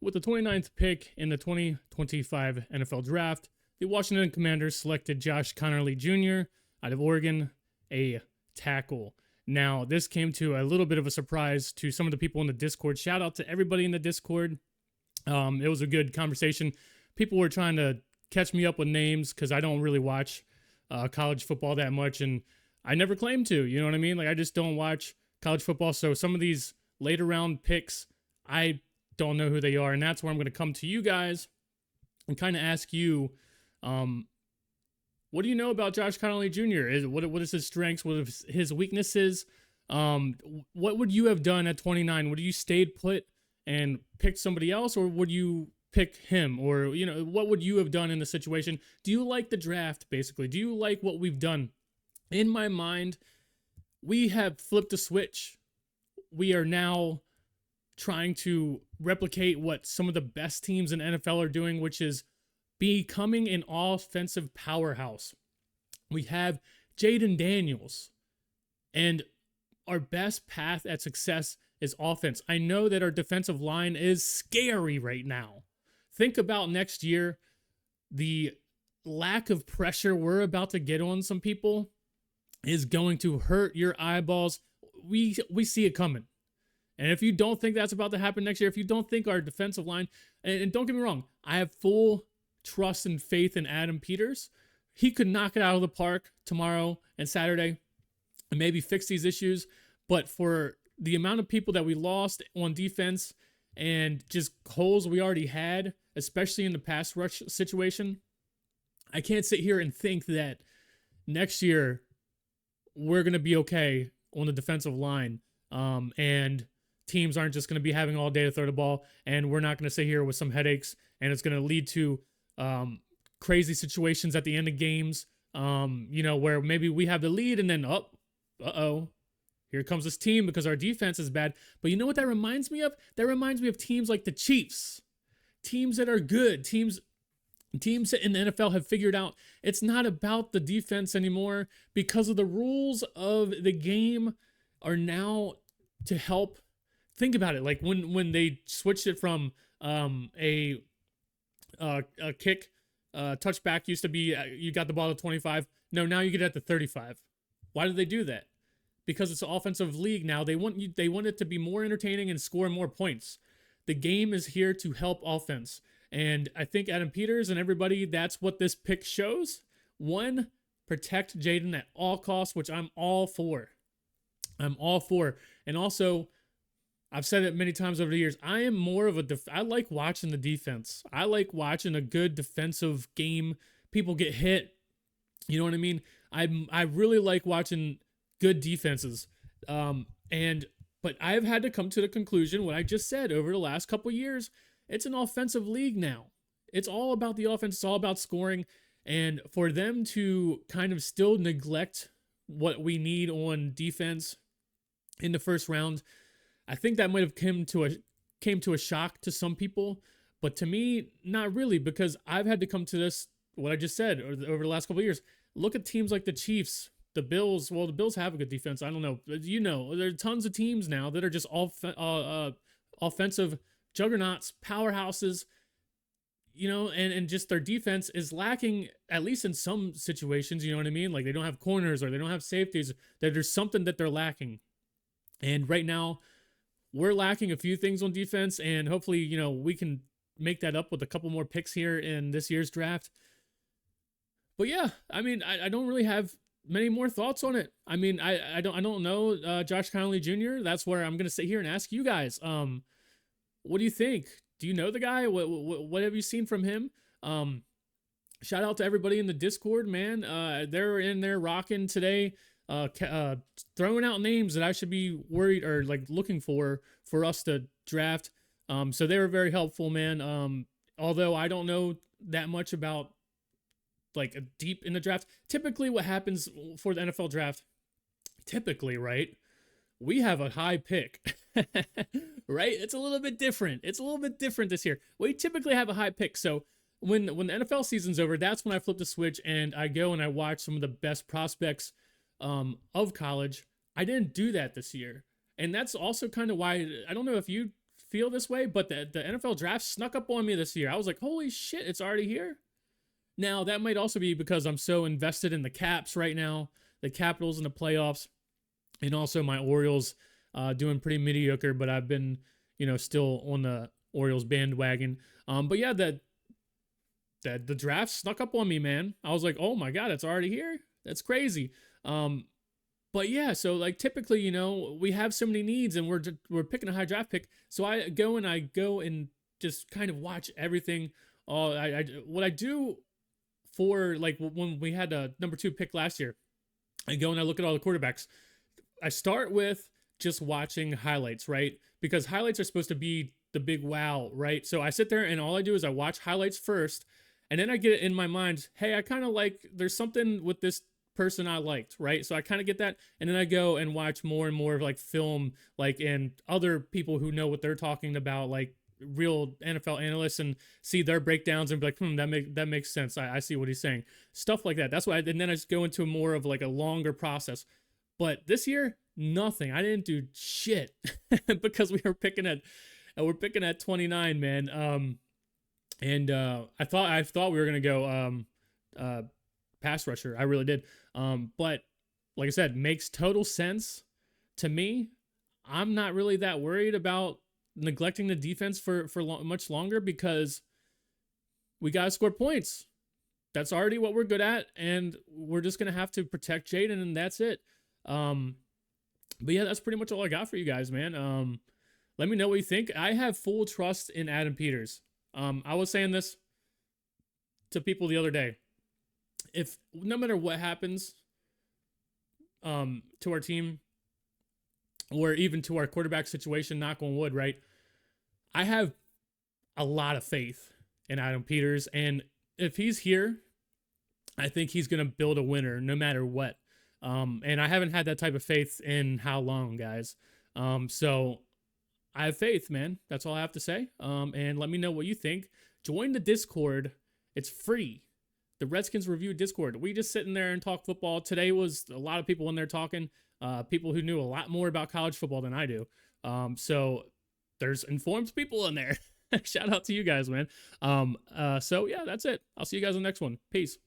With the 29th pick in the 2025 NFL Draft, the Washington Commanders selected Josh Conerly Jr. out of Oregon, a tackle. Now, this came to a little bit of a surprise to some of the people in the Discord. Shout out to everybody in the Discord. It was a good conversation. People were trying to catch me up with names because I don't really watch college football that much, and I never claimed to. You know what I mean? Like, I just don't watch college football. So some of these later round picks, I don't know who they are, and that's where I'm going to come to you guys and kind of ask you, what do you know about Josh Conerly Jr.? What is his strengths? What is his weaknesses? What would you have done at 29? Would you stayed put and picked somebody else, or would you pick him? Or, what would you have done in the situation? Do you like the draft, basically? Do you like what we've done? In my mind, we have flipped a switch. We are now trying to replicate what some of the best teams in NFL are doing, which is becoming an offensive powerhouse. We have Jayden Daniels, and our best path at success is offense. I know that our defensive line is scary right now. Think about next year, the lack of pressure we're about to get on some people is going to hurt your eyeballs. We see it coming. And if you don't think that's about to happen next year, if you don't think our defensive line, and don't get me wrong, I have full trust and faith in Adam Peters. He could knock it out of the park tomorrow and Saturday and maybe fix these issues. But for the amount of people that we lost on defense and just holes we already had, especially in the pass rush situation, I can't sit here and think that next year we're going to be okay on the defensive line. And teams aren't just going to be having all day to throw the ball, and we're not going to sit here with some headaches, and it's going to lead to crazy situations at the end of games, where maybe we have the lead and then, here comes this team because our defense is bad. But you know what that reminds me of? That reminds me of teams like the Chiefs, teams that are good, teams that in the NFL have figured out it's not about the defense anymore because of the rules of the game are now to help. Think about it, like when they switched it from a kick touchback used to be you got the ball at 25. No, now you get it at the 35. Why did they do that? Because it's an offensive league now. They want it to be more entertaining and score more points. The game is here to help offense. And I think Adam Peters and everybody, that's what this pick shows. One, protect Jayden at all costs, which I'm all for. And also, I've said it many times over the years, I am more of I like watching the defense. I like watching a good defensive game. People get hit. You know what I mean? I really like watching good defenses. But I've had to come to the conclusion, what I just said, over the last couple years, it's an offensive league now. It's all about the offense. It's all about scoring. And for them to kind of still neglect what we need on defense in the first round, I think that might have came to a shock to some people. But to me, not really, because I've had to come to this, what I just said, over the last couple of years. Look at teams like the Chiefs, the Bills. Well, the Bills have a good defense. I don't know. There are tons of teams now that are just offensive juggernauts, powerhouses, and just their defense is lacking, at least in some situations, you know what I mean? Like they don't have corners or they don't have safeties. There's something that they're lacking. And right now, we're lacking a few things on defense, and hopefully, we can make that up with a couple more picks here in this year's draft. But yeah, I mean, I don't really have many more thoughts on it. I mean, I don't know Josh Conerly Jr. That's where I'm gonna sit here and ask you guys. What do you think? Do you know the guy? What have you seen from him? Shout out to everybody in the Discord, man. They're in there rocking today, throwing out names that I should be worried or like looking for us to draft. So they were very helpful, man. Although I don't know that much about like deep in the draft. Typically what happens for the NFL draft, right? We have a high pick, right? It's a little bit different. This year. We typically have a high pick. So when the NFL season's over, that's when I flip the switch and I go and I watch some of the best prospects of college. I didn't do that this year. And that's also kind of why, I don't know if you feel this way, but the NFL draft snuck up on me this year. I was like, holy shit, it's already here. Now, that might also be because I'm so invested in the Caps right now, the Capitals in the playoffs, and also my Orioles doing pretty mediocre, but I've been, still on the Orioles bandwagon. But yeah, that the draft snuck up on me, man. I was like, oh my God, it's already here. That's crazy. But yeah, so like typically, we have so many needs and we're picking a high draft pick. So I go and just kind of watch everything. What I do for like when we had a number 2 pick last year, I go and I look at all the quarterbacks. I start with just watching highlights, right? Because highlights are supposed to be the big wow, right? So I sit there and all I do is I watch highlights first, and then I get it in my mind, hey, I kind of like, there's something with this person I liked, right? So I kind of get that, and then I go and watch more and more of like film, like, and other people who know what they're talking about, like real NFL analysts, and see their breakdowns and be like, that makes sense. I see what he's saying. Stuff like that. That's why, and then I just go into more of like a longer process. But this year, nothing. I didn't do shit because we're picking at 29, man. And I thought we were gonna go pass rusher. I really did. But like I said, makes total sense to me. I'm not really that worried about neglecting the defense for much longer because we gotta score points. That's already what we're good at, and we're just gonna have to protect Jayden, and that's it. But yeah, that's pretty much all I got for you guys, man. Let me know what you think. I have full trust in Adam Peters. I was saying this to people the other day. If no matter what happens, to our team, or even to our quarterback situation, knock on wood, right? I have a lot of faith in Adam Peters, and if he's here, I think he's gonna build a winner no matter what. And I haven't had that type of faith in how long, guys. So I have faith, man. That's all I have to say. And let me know what you think. Join the Discord. It's free. The Redskins Review Discord. We just sit in there and talk football. Today was a lot of people in there talking. People who knew a lot more about college football than I do. So there's informed people in there. Shout out to you guys, man. So yeah, that's it. I'll see you guys on the next one. Peace.